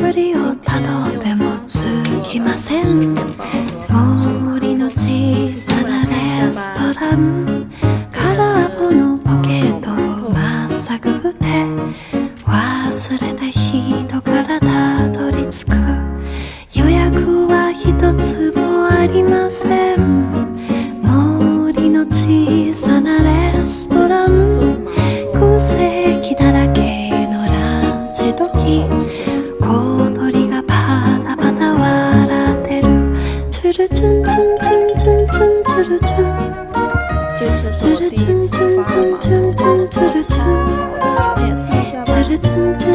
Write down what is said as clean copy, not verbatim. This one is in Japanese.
巡りをたどっても尽きません。森の小さなレストラン、空っぽのポケットをまっさぐって忘れた人からたどり着く。予約は一つもありません。森の小さなレストラン、空席だらけのランチ時、小鳥がパタパタ笑ってる。チュルチュンチュンチュンチュンチュンチュルチュン这是我第一次